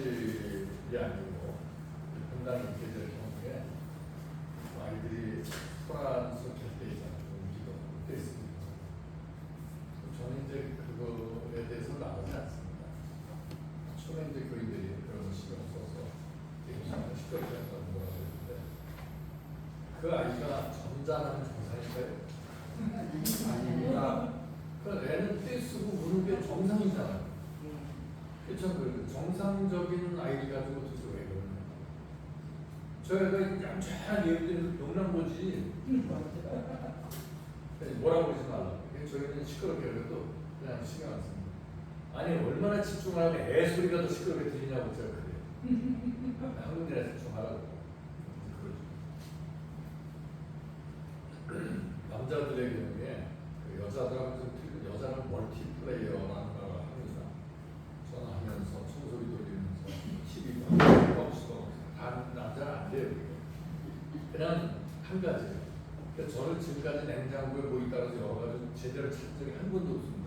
사실이 아니고 상당히 있게 될 경우에 아이들이 소란스럽게 때 있잖아요. 우리가 때 있습니다. 저는 이제 그거에 대해서 나오지 않습니다. 처음에 이제 교인들이 그런 신경 써서 대부분을 시끄럽게 한다고 뭐라고 했는데 그 아이가 점잖은 정상일까요? 아닙니다. 그 애는 떼 쓰고 우는 게 정상이잖아요. 그렇죠. 그 정상적인 아이를 가지고 도대체 왜 그러냐. 저희가 얌전한 예비들 용남보지 뭐라고 그러지 말라고. 저희는 시끄럽게 해도 그냥 신경 안 씁니다. 아니 얼마나 집중하면 애 소리가 더 시끄럽게 들리냐고 제가 그래요. 한국인에 집중하라고. 그러죠. 남자들의 경우에 그 여자들하고 좀 틀린 여자는 멀티플레이어라는 걸 합니다. 전화하면서 청소기 돌리면서 TV 보고 다른 남자는 안 돼요. 그냥 한 가지예요. 그러니까 저는 지금까지 냉장고에 뭐 있다고 여러 가지 제대로 찾은 적이 한 번도 없습니다.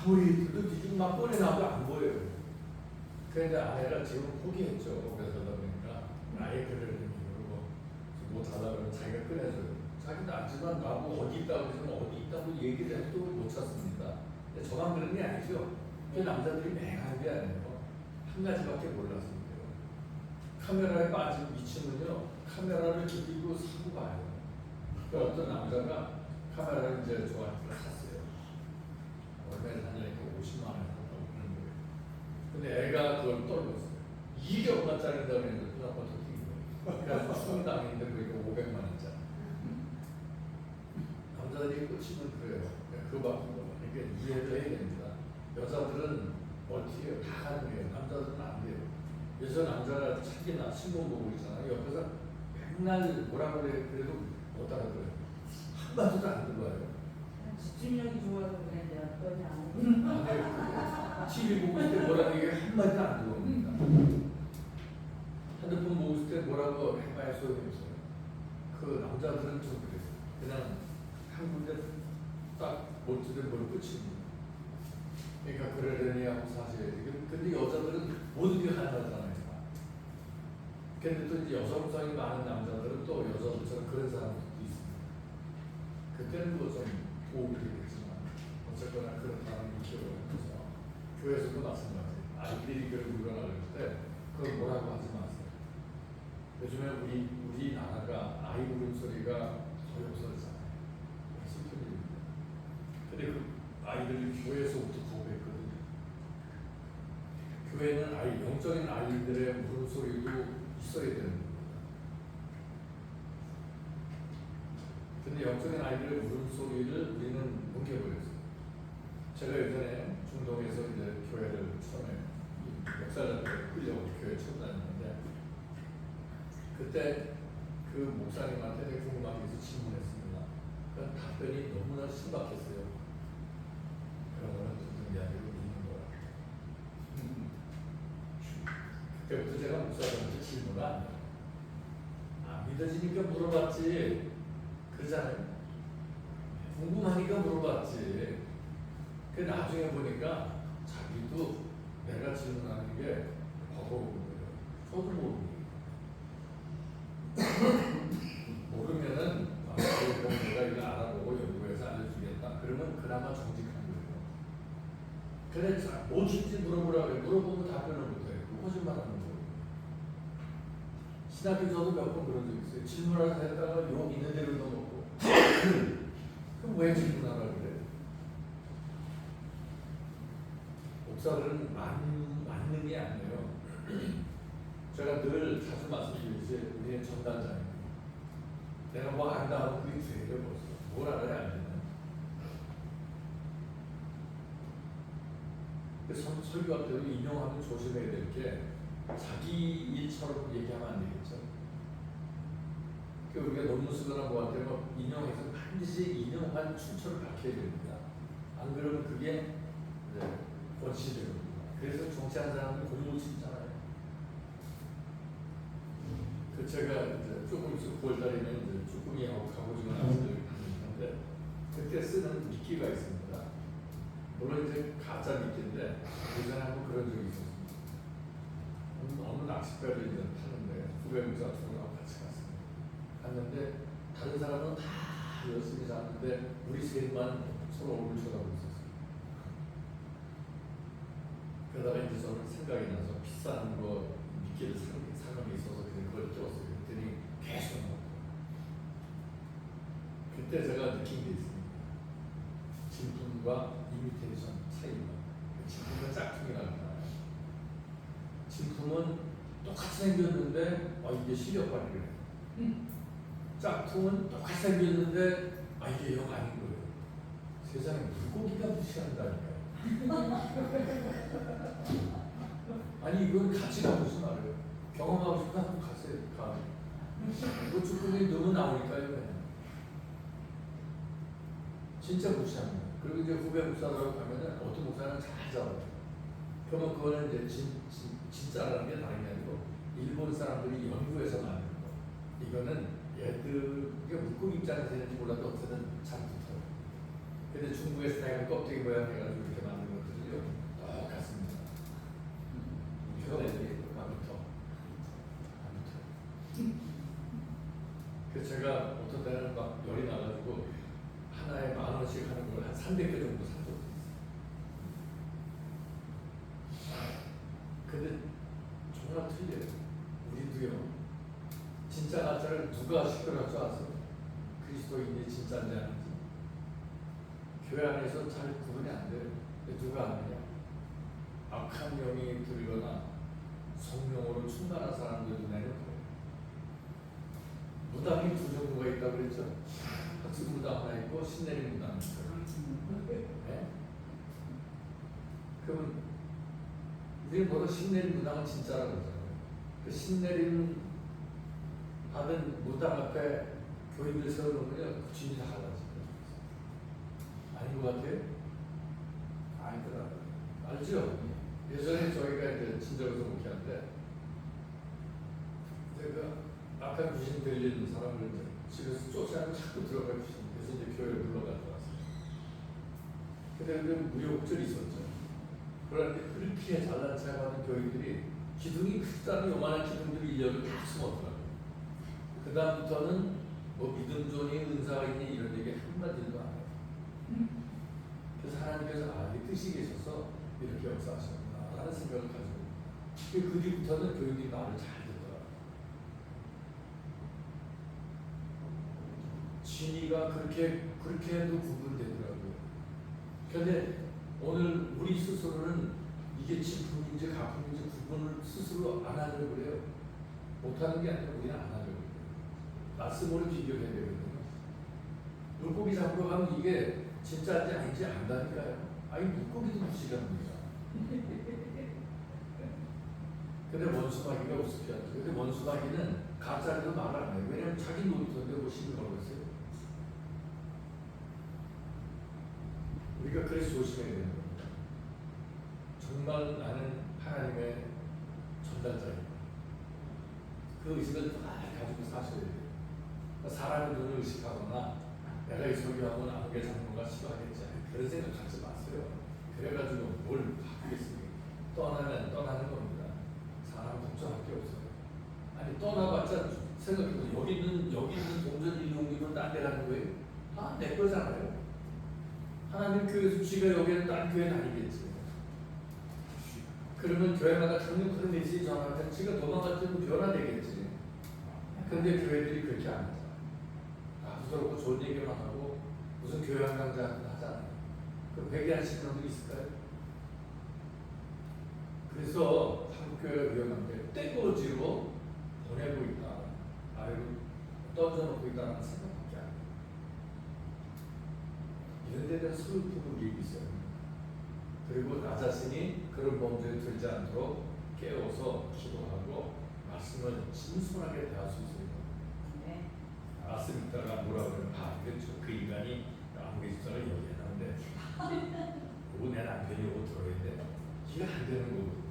아무리 들도 뒤지고 막 꺼내놔도 안 보여요. 그런데 아내가 지금 포기했죠. 그래서 그러니까 아예 그러는 이유로 뭐 달라고 하면 자기가 꺼내줘요. 자기는 알지만 나보고 어디 있다고 해서 어디 있다고 얘기를 해도 못 찾습니다. 근데 저만 그런 게 아니죠. 그 남자들이 맹한 게 아니에요. 한 가지밖에 몰랐습니다. 카메라에 빠진 미친은요, 카메라를 들고 사고 봐요. 그 어떤 남자가 카메라를 이제 저한테 샀어요. 얼마에 샀냐니까 50만 원에 샀다고 그러는 거예요. 근데 애가 그걸 떨궜어요. 이게 얼마짜리인다고 했는데 그 아빠 터뜨린 거예요. 그래서 충당했는데 그러니까 500만 원짜리. 남자들이 꽂히면 그래요. 그거밖에 몰라요. 그러니까 이해를 해야 됩니다. 여자들은 멀티예요. 다 가능해요. 남자들은 안 돼요. 요새 남자가 책이나 신문 보고 있잖아요. 옆에서 맨날 뭐라고 그래 그래도 못 알아들어요. 한마디도 안 들어요. 집중력이 좋아서 그런데 어떠지 않아요? TV 보고 있을 때 뭐라는 게 한마디도 안 들어옵니다. 핸드폰 보고 있을 때 뭐라고 해봐야 소용이 없어요. 그 남자들은 좀 그래요. 그냥 한 군데 딱 못지를 뭘 끝입니다. 그러니까 그러려니 하고 사실 근데 여자들은 모든 게 가능하잖아요. 근데 또 이제 여성성이 많은 남자들은 또 여자들처럼 그런 사람들도 있습니다. 그때는 뭐 좀 도움이 되겠지만 어쨌거나 그런 사람이 키워가면서 교회에서도 마찬가지예요. 아이들이 그걸 물어나갈 때 그걸 뭐라고 하지 마세요. 요즘에 우리나라가 아이 울음소리가 거의 없어졌잖아요. 슬픈 일입니다. 근데 그 아이들이 교회에서부터 거부했거든요. 교회는 아이, 영적인 아이들의 울음소리도 있어야 되는 겁니다. 근데 영적인 아이들의 울음소리를 우리는 뭉개버렸어요. 제가 예전에 중동에서 이제 교회를 처음에 목사님한테 끌려고 교회 처음 다녔는데 그때 그 목사님한테 되게 궁금한 게 있어서 질문했습니다. 그 답변이 너무나 신박했어요. 그런 거는 듣는 게 아니고 믿는 거야. 그때부터 제가 목사님한테 질문을 안 해요. 아, 믿어지니까 물어봤지. 그러잖아요. 궁금하니까 물어봤지. 그 나중에 보니까 자기도 내가 질문하는 게 버거운 거예요. 저도 모르고. 모르면은 내가 이거 알아보고 연구해서 알려주겠다. 그러면 그나마 정직한 거예요. 근데 뭐든지 물어보라고 해. 물어보면 답변을 못해요. 거짓말하는 거예요. 신학교에서도 몇 번 그런 적 있어요. 질문을 했다가 욕 있는 대로 넣어놓고 그럼 왜 질문하라 그래? 목사들은 맞는 게 아니에요. 제가 늘 자주 말씀드리듯이 우리는 전단자예요. 내가 뭐 안다 하면 그게 죄를 벌써 뭘 알아야 안 되나? 설교할 때도 인용하면 조심해야 될 게 자기 일처럼 얘기하면 안 되겠죠. 우리가 논문 쓰거나 뭐 할 때 뭐 인용해서 반드시 인용한 출처를 밝혀야 됩니다. 안 그러면 그게 원칙이 됩니다. 그래서 정치하는 사람은 공무원 있잖아요. 그 제가 이제 조금 있어 9월달에는 이제 쭈꾸미하고 갑오징어 낚시를 하는데 그때 쓰는 미끼가 있습니다. 물론 이제 가짜 미끼인데 예전에 한번 그런 적이 있었습니다. 특별히 이제 하는데 후배 목사 둘하고 같이 갔습니다. 갔는데 다른 사람은 다 열심히 잤는데 우리 셋만 서로 얼굴 쳐다보고 있었어요. 그러다가 이제 저는 생각이 나서 비싼 거 미끼를 사는 게 있어서 그걸 띄웠어요. 그랬더니 계속 나오고. 그때 제가 느낀 게 있습니다. 진품과 이미테이션 차이가. 진품은 짝퉁이라고 하잖아요. 진품은 똑같이 생겼는데 이게 실력발휘래. 짝퉁은 똑같이 생겼는데 이게 영 아닌 거예요. 세상에 물고기가 무시한다니까요. 아니 이건 가치가 무슨 말이에요. 경험하고 싶다 하면 가세요. 가. 이거 쭈꾸미 너무 나오니까요. 그냥. 진짜 무시합니다. 그리고 이제 후배 목사들하고 가면은 어떤 목사는 잘 잡아요. 그러면 그거는 이제 진짜라는 게 다른 게 아니고 일본 사람들이 연구해서 만든 거. 이거는 얘들 이게 물고기 입장에서 있는지 몰라도 어쨌든 잘 붙어요. 근데 중국에서 다양한 껍데기 모양 해가지고 이렇게 만든 것들이요 똑같습니다. 애들이 안 붙어. 그래서 제가 어떤 때는 막 열이 나가지고 하나에 10,000원씩 하는 걸 한 300개 정도 산 적도 있어요. 근데 정말 틀려요. 우리도요. 진짜 가짜를 누가 식별할 줄 아세요? 그리스도인이 진짜인지 아닌지. 교회 안에서 잘 구분이 안 돼요. 누가 아느냐? 악한 영이 들거나 성령으로 충만한 사람들 눈에는 그래요. 무당이 두 종류가 있다고 그랬죠? 학습 무당 하나 있고 신내림 무당 있어요. 네? 그러면 우리는 보통 신내림 무당은 진짜라고 그러잖아요. 그 신내림 받은 무당 앞에 교인들 세워놓으면 그 주인이 다 달라집니다. 아닌 것 같아요? 아니더라고요. 알죠? 예전에 저희가 이제 친정에서 목회하는데 제가 악한 귀신 들리는 사람을 이제 집에서 쫓아내고 자꾸 들어가 귀신. 그래서 이제 교회를 불러가지고 왔어요. 근데 무료옥절이 있었죠. 그런데 그렇게 잘난 체 받은 교인들이 기둥이 크다는 요만한 기둥들이 1년을 다 숨었더라고요. 그 다음부터는 뭐 믿음존이 은사가 있니 이런 얘기 한마디도 안 해요. 그래서 하나님께서 이 뜻이 계셔서 이렇게 역사하셨구나 라는 생각을 가지고 그 뒤부터는 교인들이 말을 잘 듣더라고요. 진리가 그렇게 해도 구분되더라고요. 그런데 오늘 우리 스스로는 이게 진품인지 가품인지 구분을 스스로 안 하려고 그래요. 못하는 게 아니라 우리는 안 하려고 그래요. 말씀으로 비교해야 되거든요. 물고기 잡으러 가면 이게 진짜인지 아닌지 안다니까요. 물고기도 무시합니다. 근데 원수마귀가 우습게 하죠. 근데 원수마귀는 가짜리도 말 안 해요. 왜냐면 자기 놀이터인데 뭐 신을 걸고 있어요. 우리가 그래서 조심해야 되는 겁니다. 정말 나는 하나님의 전달자입니다. 그 의식을 가지고 사셔야 돼요. 사람의 눈을 의식하거나 내가 이 설교하면 아무개 장로가 싫어하겠지 그런 생각 갖지 마세요. 그래가지고 뭘 바꾸겠습니까? 떠나면 떠나는 겁니다. 사람 걱정할 게 없어요. 아니 떠나봤자 생각해보세요. 여기 있는 동전 1용이면 딴 데 가는 거예요? 다 내 거잖아요. 하나님 교회에서 쥐가 여기는 딴 교회 다니겠지. 그러면 교회마다 강력 그런 메시지 전하면 쥐가 도망갔으면 변화되겠지. 근데 교회들이 그렇게 안 하잖아요. 부드럽고 좋은 얘기만 하고 무슨 교양 강좌 하잖아요. 그럼 회개하시는 분들이 있을까요? 그래서 한국교회가 위험한 게 떼거지로 보내고 있다. 아래로 던져놓고 있다는 생각밖에 안 해요. 이런 데 대한 슬픔을 얘기 있어요. 그리고 나 자신이 그런 범죄에 들지 않도록 깨워서 기도하고 말씀을 진솔하게 대할 수 있어요. 네. 말씀 있다가 뭐라 그러면 그렇죠. 그 인간이 아무개 집사가 여기에 나오는데 그거 내 남편이 오고 들어야 돼. 이게 안 되는 거고.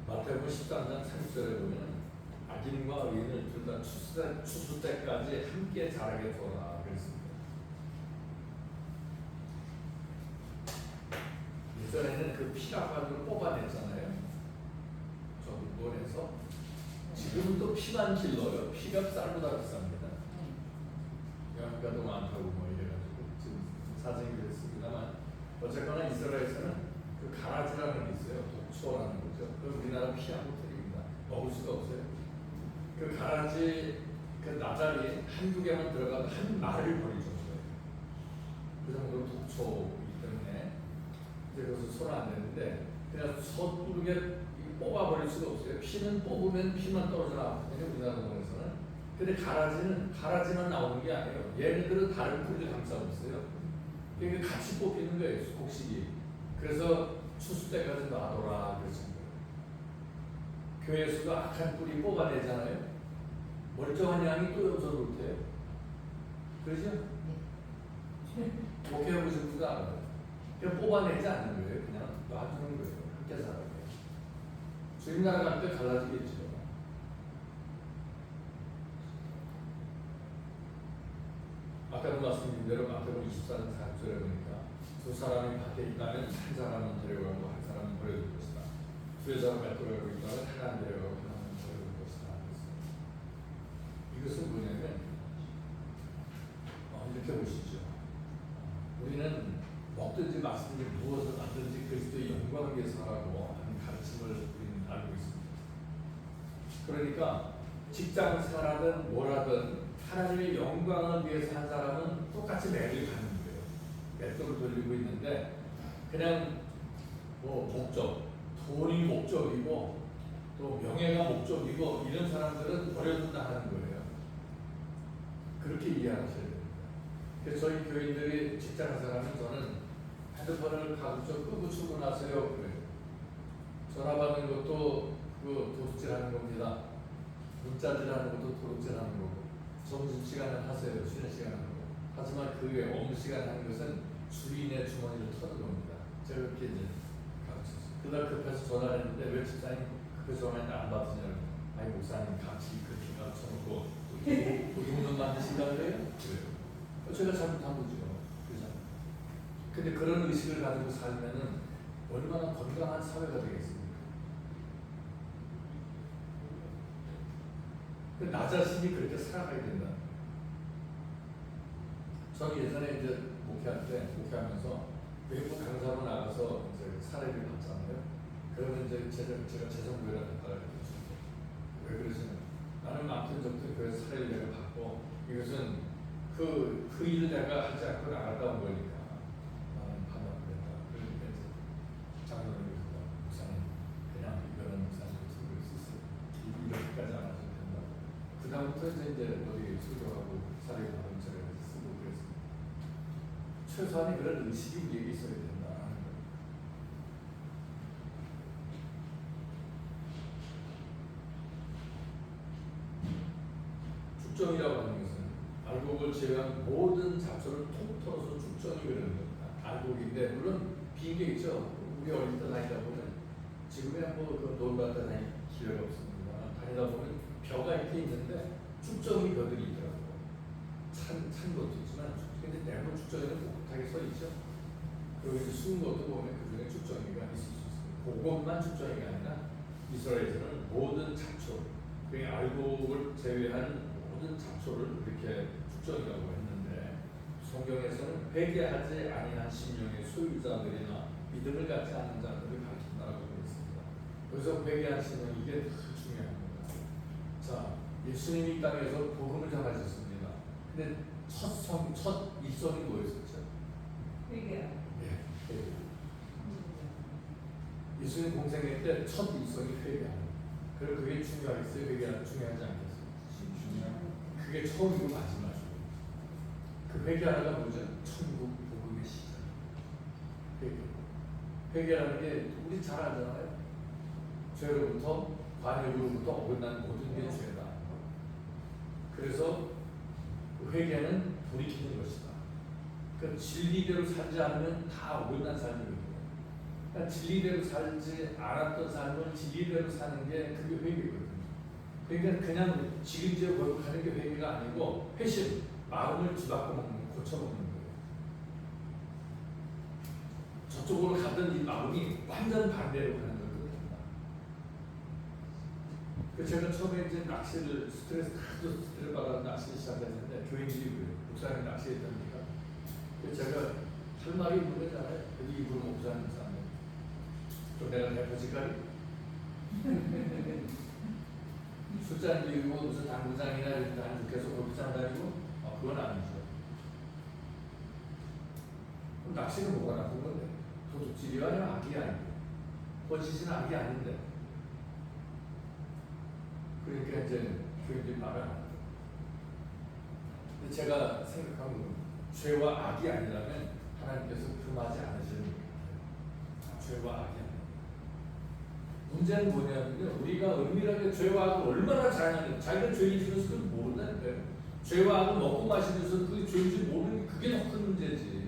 마태복음 13장 30절에 보면 악인과 의인을 둘 다 추수 때까지 함께 자라게 두어라 그랬습니다. 예전에는 그 피라관으로 뽑아냈잖아요. 저 논에서. 지금은 또 피만 길러요. 피가 쌀보다 비쌉니다. 영양가도 많다고 뭐 이래가지고 지금 사정이 그랬습니다만 어쨌거나 이스라엘에서는 그 가라지라는 게 있어요. 독초라는 거죠. 그 우리나라 피하고 틀립니다. 먹을 수가 없어요. 그 가라지 그 나자리 한두 개만 들어가도 한 마를 버릴 정도예요. 그 정도로 독초이기 때문에 이제 그래서 손 안 되는데 그냥 서투르게 뽑아버릴 수가 없어요. 피는 뽑으면 피만 떨어져 나왔거든요. 우리나라 농원에서는. 근데 가라지만 나오는 게 아니에요. 얘네들은 다른 뿌리를 감싸고 있어요. 그러니까 같이 뽑히는 거예요. 곡식이. 그래서 추수 때까지 놔둬라 그러신 거예요. 교회 수가 악한 뿌리 뽑아내잖아요. 멀쩡한 양이 또 여기서 못해요. 그러죠? 목회해보신 분도 알아요. 그냥 뽑아내지 않는 거예요. 그냥 놔두는 거예요. 함께 살아요. 주님 나라 갈 때 갈라지겠죠. 아까도 말씀드린 대로 마태복음 24장 4절에 보니까 두 사람이 밖에 있다면 한 사람은 데려가고 한 사람은 버려둘 것이다. 두 여자가 데려가고 있다면 하나는 데려가고 하나는 버려둘 것이다. 이것은 뭐냐면 이렇게 보시죠. 우리는 먹든지 마시든지 무엇을 하든지 그리스도의 영광을 위해서 하라고 하는 가르침을 우리는 알고 있습니다. 그러니까 직장 생활하든 뭐라든 하나님의 영광을 위해서 한 사람은 똑같이 매를 가는 거예요. 맷돌을 돌리고 있는데 그냥 뭐 목적, 돈이 목적이고 또 명예가 목적이고 이런 사람들은 버려둔다 하는 거예요. 그렇게 이해하셔야 됩니다. 그래서 저희 교인들이 직장 생활하면 저는 핸드폰을 가급적 끄고 출근하세요. 그래요. 전화 받는 것도 그 도둑질하는 겁니다. 문자질하는 것도 도둑질하는 거고 점심시간에 하세요. 쉬는 시간에 하고. 하지만 그 외에 업무 시간에 하는 것은 주인의 주머니를 터는 겁니다. 제가 그렇게 이제 가르쳤어요. 그날 급해서 전화를 했는데 왜 집사님 급해서 전화했는데 안 받으냐고. 아니 목사님 같이 그렇게 가르쳐놓고 우리 돈 만드신다 그래요? 그래요. 제가 잘못한 거죠. 그죠? 근데 그런 의식을 가지고 살면은 얼마나 건강한 사회가 되겠습니까? 나 자신이 그렇게 살아가야 된다. 저는 예전에 이제 목회하면서 외국 강사로 나가서 이제 사례를 봤잖아요. 그러면 이제 제가 재정교회를 갔다 그랬죠. 왜 그러시냐? 나는 맡은 적도 교회 사례를 내가 받고 이것은 그 일을 내가 하지 않고 나갔다 온 거니까 나는 반납했다. 그러니까 이제 장로님이 목사님 그냥 이거는 목사님 유튜브에 쓰세요. 이렇게까지 안 하셔도 된다. 그 다음부터 이제 어디 수교하고 사례 받은 제가 쓰고 그랬습니다. 최소한의 그런 의식이 우리에게 있어야 된다. 죽정이라고 하는 것은 알곡을 제외한 모든 잡초를 통 털어서 죽정이 그러는 겁니다. 알곡인데 물론 빈 게 있죠. 우리 어릴 때 다니다 보면 지금은 뭐그 놀다 다닐 기회가 없습니다. 다니다 보면 벼가 이렇게 있는데 죽정이 벼들이 있더라고요. 찬 것도 있지만 근데 대부분 죽정이는 꼿꼿하게 서 있죠. 그리고 이제 숨은 것도 보면 그 중에 죽정이가 있을 수 있습니다. 그것만 죽정이가 아니라 이스라엘에서는 모든 잡초, 그러니까 알곡을 제외한 모든 잡초를 이렇게 죽정이라고 했는데 성경에서는 회개하지 아니한 심령의 소유자들이나 믿음을 갖지 않는 자들을 가르친다라고 되어 있습니다. 그래서 회개한 심령 이게 더 중요합니다. 자, 예수님이 이 땅에서 복음을 전하셨습니다. 근데 첫 일성이 뭐였었죠? 회개. 네, 회개. 예수님 공생애 때 첫 일성이 회개하는. 그리고 그게 중요하겠어요? 중요하지 않겠어요? 그게 처음이고 마지막이고 그 회개하다가 뭐죠? 천국 복음의 시작. 회개라는 게 우리 잘 알잖아요. 죄로부터 관역으로부터 어긋난 모든 게 죄다. 그래서 회개는 돌이키는 것이다. 그러니까 진리대로 살지 않으면 다 어긋난 삶이거든요. 그러니까 진리대로 살지 않았던 삶을 진리대로 사는 게 그게 회개거든요. 그러니까 그냥 지금지어 거룩하는 게 회개가 아니고 회심, 마음을 뒤바꿔 먹는, 고쳐 먹는 거예요. 앞쪽으로 가던 이 마음이 완전 반대로 가는 거거든요. 그 제가 처음에 이제 낚시를 하도 스트레스 받아서 낚시를 시작했는데 교인들이 그래요. 목사님 낚시했답니까? 그래서 제가 할 말이 있는 거잖아요. 그래도 입으로 목사님 사는 좀 내가 대포지까지 술잔 들고 무슨 당구장이나 이런 데 계속 골프장 다니고 그건 아니죠. 그럼 낚시는 뭐가 나쁜 건데? 도둑질이 아니라 악이 아니고 거짓은 악이 아닌데. 그러니까 이제 교인들이 말을 안 하죠. 근데 제가 생각한 건 죄와 악이 아니라면 하나님께서 금하지 않으시는 거예요. 죄와 악이 아니라. 문제는 뭐냐면요, 우리가 은밀하게 죄와 악을 얼마나 잘 아는, 자기가 죄인지는 그걸 모른다니까요. 죄와 악을 먹고 마시면서 그게 죄인지 모르는 게 그게 더 큰 문제지.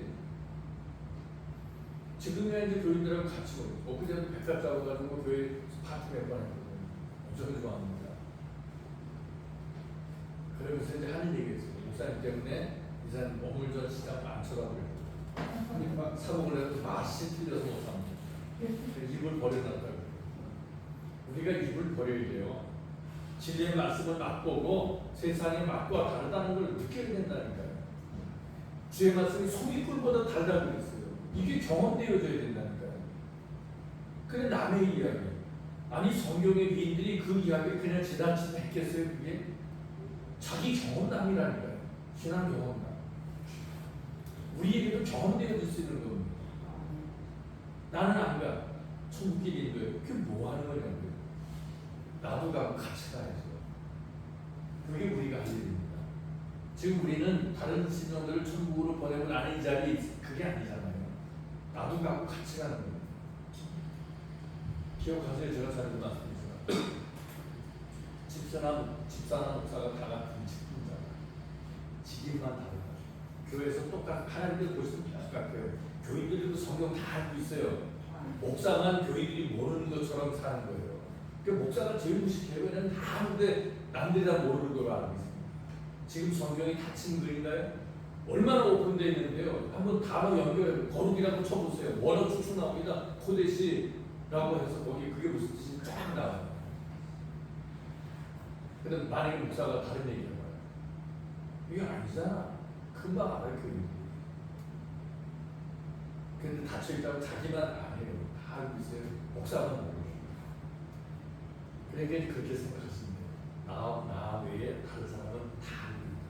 지금이야 이제 교인들하고 같이 먹고, 엊그제도 백합 잡아가지고 교회 파티 몇 번 했거든요. 엄청 좋아합니다. 그러면서 이제 하는 얘기 했어요. 목사님 때문에 이 사람 어물전 시장 많더라고요. 막 사먹을 해도 맛이 틀려서 못 삽니다. 입을 버려놨다고. 우리가 입을 버려야 돼요. 진리의 말씀을 맛보고 세상의 맛과 다르다는 걸 느껴야 된다니까요. 주의 말씀이 소미꿀보다 달다고 그랬어요. 이게 경험되어져야 된다니까요. 그래 남의 이야기. 아니 성경의 위인들이 그 이야기를 그냥 지나치게 했겠어요. 그게 자기 경험담이라니까요. 신앙 경험담. 우리에게도 경험되어질 수 있는 겁니다. 나는 안 가. 천국길이 인도에. 그게 뭐 하는 거냐고요. 나도 가고 같이 가야죠. 그게 우리가 할 일입니다. 지금 우리는 다른 신령들을 천국으로 보내고 나는 이 자리에 그게 아니잖아요. 나도 가고 같이 가는 거예요. 기억하세요? 제가 자주 말씀드리지만 집사나 목사가 다 같은 직분자가 직임만 다르다. 교회에서 똑같 하나님들 보시면 똑같아요. 교인들도 성경 다 알고 있어요. 목사만 교인들이 모르는 것처럼 사는 거예요. 그 목사가 제일 무식해요. 왜냐면 다 아는데 남들이 다 모르는 걸 알고 있습니다. 지금 성경이 닫힌 글인가요? 얼마나 오픈되어 있는데요. 한번 단어 연결해 거룩이라고 쳐보세요. 원어 추측 나옵니다. 코데시라고 해서 거기 그게 무슨 뜻인지 쫙 나와요. 근데 만약에 목사가 다른 얘기를 해봐요. 이게 아니잖아. 금방 알아요. 교인들이. 근데 닫혀있다고 자기만 안 해요. 다 알고 있어요. 목사만 모르죠. 그러니까 그렇게 생각하시면 돼요. 나 외에 다른 사람은 다 알고 있다.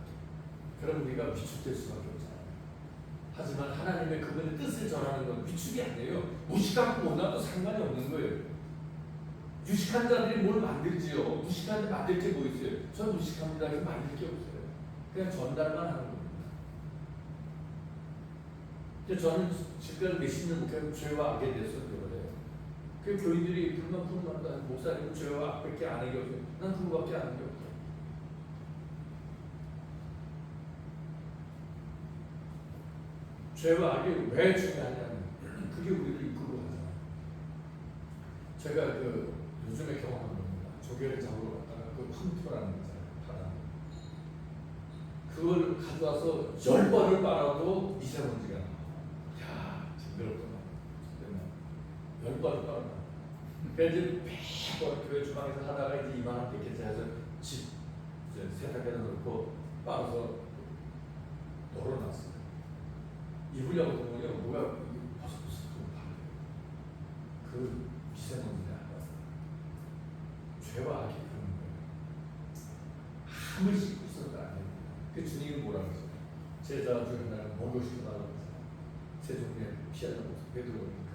그럼 우리가 위축될 수밖에 없잖아요. 하지만 하나님의 그분의 뜻을 전하는 건 위축이 아니에요. 무식하고 못나도 상관이 없는 거예요. 유식한 자들이 뭘 만들지요. 무식한 자 만들 게 뭐 있어요. 전 무식합니다. 이렇게 만들 게 없어요. 그냥 전달만 하는 겁니다. 저는 지금 몇십 년 목회하고 죄와 악에 대해서 그러래요. 그 교인들이 불만 푸는다. 목사님은 죄와 악밖에 안 하게 없어요. 난 그거밖에 안 하게 없어요. 죄와 악이 왜 중요하냐면 그게 우리를 이끌고 가잖아요. 제가 요즘에 경험한 겁니다. 조개를 잡으러 갔다가 그 펌프라는 거 있잖아요. 바다. 그걸 가져와서 10번을 빨아도 미세먼지가 나와. 야, 징그럽구나. 10번을 빨아. 그래서 이제 매번 교회 주방에서 하다가 이제 이만한 패키지 해서 집 이제 세탁기에다 넣고 빨아서 널어놨어요. 입으려고 보면요, 뭐가 버섯버섯하고 바래요. 그 미세먼지가 안 왔어요. 죄와 악이 그런 거예요. 함을 씻고 있어도 안 돼요. 그 주님은 뭐라고 했어요? 제자 중에 하나는 목욕시켜달라고 했어요. 세종에 피하려고 베드로니까.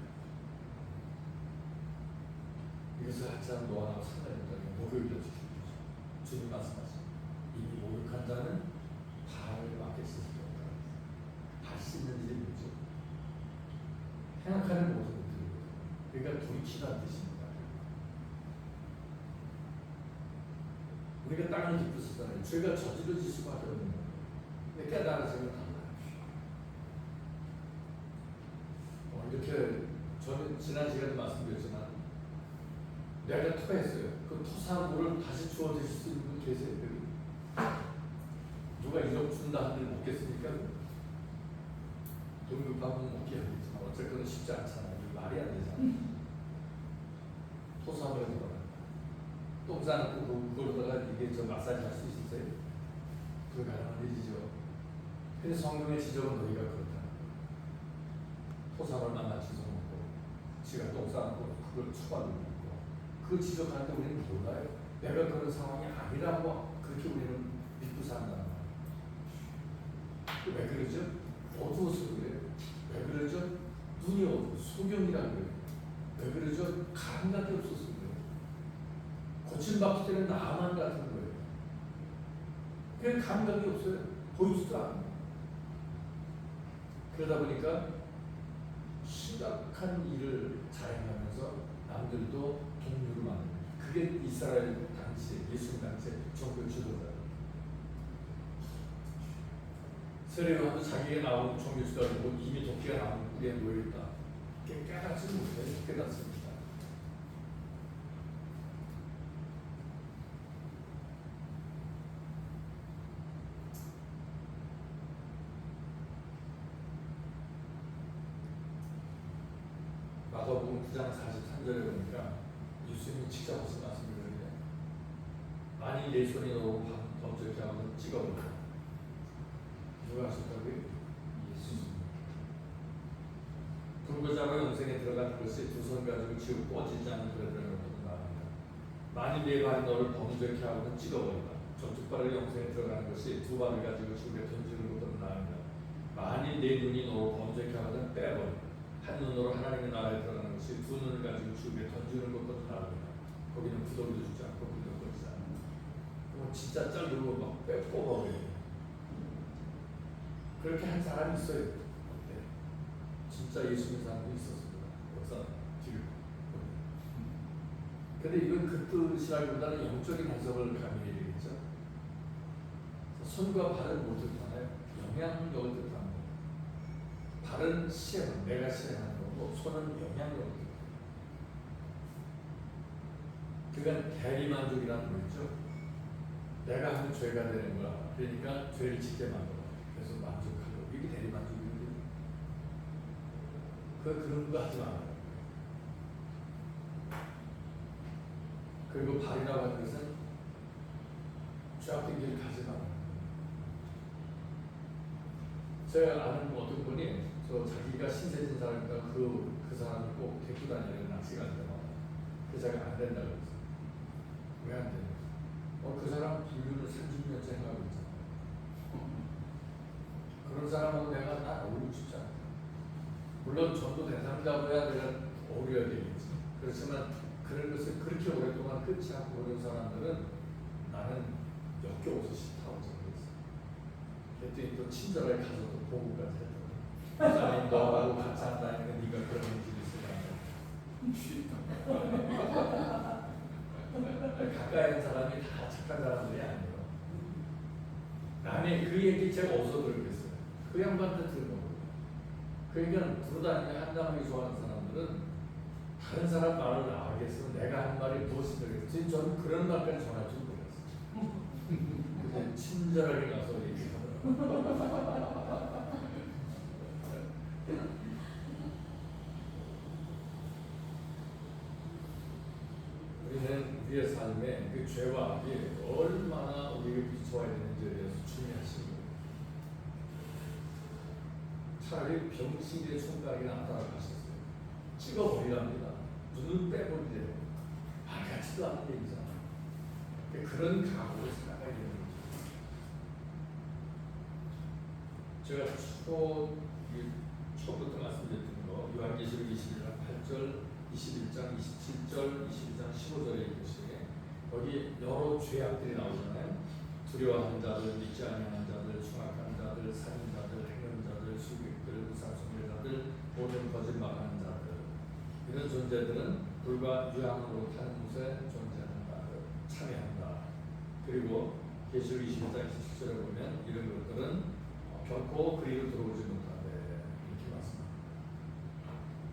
이것을 하지 않은 너와 나와 상관이 없다면 목욕을 지키는 거죠. 주님 말씀하시죠. 이미 목욕한 자는 발을 맞게 씻을 수 없다. 발 씻는 일이 뭐죠? 생각하는 모든 것들. 그러니까 돌이키라는 뜻입니다. 우리가 땅을 짚고 쓰잖아요. 죄가 저지러질 수밖에 없는 거예요. 근데 깨달아지면 달라요. 이렇게 저는 지난 시간에 말씀드렸지만 내가 토했어요. 그 토사한 물을 다시 주워드실 수 있는 분 계세요? 누가 1억 준다 하는데 먹겠습니까? 돈 밥은 먹기 하겠지만 어쨌거나 쉽지 않잖아요. 말이 안 되잖아요. 토사를 들어가. 똥 싸놓고 그러다가 이게 저 마사지 할 수 있으세요? 불가능한 일이죠. 근데 성경의 지적은 너희가 그렇다. 토사를 만나 지적 먹고 지가 똥 싸놓고 그걸 처벌을 받고 그 지적하는데 우리는 몰라요. 내가 그런 상황이 아니라고 그렇게 우리는 믿고 산다는 거예요. 왜 그러죠? 어두워서 그래요. 왜 그러죠? 눈이 어두워 소경이라 그래요. 왜 그러죠? 감각이 없어서 그래요. 고침받기 때는 나만 같은 거예요. 그냥 감각이 없어요. 보이지도 않아요. 그러다 보니까 심각한 일을 자행하면서 남들도 동료를 만듭니다. 그게 이스라엘 당시 예수님 당시의 종교 지도자. 세례요한도 자기가 나온 종교 지도자고 이미 도끼가 나온 꿀에 놓여있다. 깨닫지 못해요. 깨닫습니다. 마가복음 9장 43절에 보니까 예수님이 직접 하신 말씀을 드리는데 만일 내 손이 너무 범죄케 하면 찍어버려. 누가 하셨다고요? 예수님. 불구자가 영생에 들어가는 것이 두 손 가지고 지고 꺼지지 않는 그레들을 놓고 나갑니다. 만일 내 발이 너를 범죄케 하고는 찍어버린다. 저쪽 발을 영생에 들어가는 것이 두 발을 가지고 지구에 던지는 것보다 나은다. 만일 내 눈이 너를 범죄케 하거든 빼버린다. 한 눈으로 하나님의 나라에 들어가는 것이 두 눈을 가지고 주위에 던지는 것보다 나습니다. 거기는 구더기도 주지 않고 불도 꺼지지 않는다. 그럼 진짜 자르고 막 뽑아버려요. 그렇게 한 사람이 있어요. 네. 진짜 예수 믿는 사람도 있었습니다. 역사 지금. 근데 이건 그 뜻이라기보다는 영적인 해석을 가미해야 되겠죠. 손과 발은 뭘 뜻하나요? 영향력을 뜻합니다. 발은 시행, 내가 시행하는 거고 손은 영향력을 뜻합니다. 그건 대리만족이라는 거죠. 내가 하는 죄가 되는 거야. 그러니까 죄를 짓게 만들어. 그래서 만족하고 이게 대리만족이거든요. 그런 거 하지 말아요. 그리고 발이라고 하는 것은 쫙 길 가지 말아요. 제가 아는 어떤 분이 저 자기가 신세진 사람이니까 그 사람을 꼭 데리고 다니는 낚시 갈 때마다 그 자기가 안 된다고 그랬어요. 왜 안 돼요? 그 사람 불륜을 30년째 행하고 있잖아. 그런 사람하고 내가 난 어울리고 싶지 않다. 물론 전도 대상자고야 내가 어울려야 되겠지. 그렇지만 그런 것을 그렇게 오랫동안 끊지 않고 그런 사람들은 나는 역겨워서 싫다고 생각했어. 그랬더니 또 친절하게 가서 또 보고까지 했더라고. 목사님 너하고 같이 한다니까 네가 그런 일이 있으면 가까이 있는 사람이 다 착한 사람들이 아니에요. 남의 그 얘기 제가 어디서 들었겠어요. 그 양반한테 들은 거거든요. 그러니까 부르다니며 한담하게 좋아하는 사람들은 다른 사람 말을 나가겠으면 내가 한 말이 무엇이 되겠지? 저는 그런 말까지 전할 줄 몰랐어요. 근데 친절하게 가서 얘기하더라고요. 우리는 우리의 삶에 그 죄와 악이 얼마나 우리에게 비춰와야 되는지에 대해서 중요하신 거예요. 차라리 병신의 총각이 나타나고 하셨어요. 찍어버리랍니다. 눈을 빼버리래요. 같지도 않은 얘기잖아. 그런 각오를 생각해야 되는 거죠. 제가 초부터 말씀드렸던 거 요한계시록 21장 8절 21장 27절 22장 15절에 보시면 거기 여러 죄악들이 나오잖아요. 두려워하는 자들, 믿지 아니하는 자들, 흉악한 자들, 살인자들, 행음자들, 수객들, 우상숭배자들, 모든 거짓말하는 자들 이런 존재들은 불과 유황으로 타는 곳에 존재한다, 참여한다. 그리고 계시록 21장 27절에 보면 이런 것들은 결코 그리로 들어오지 못하되 이렇게 말씀합니다.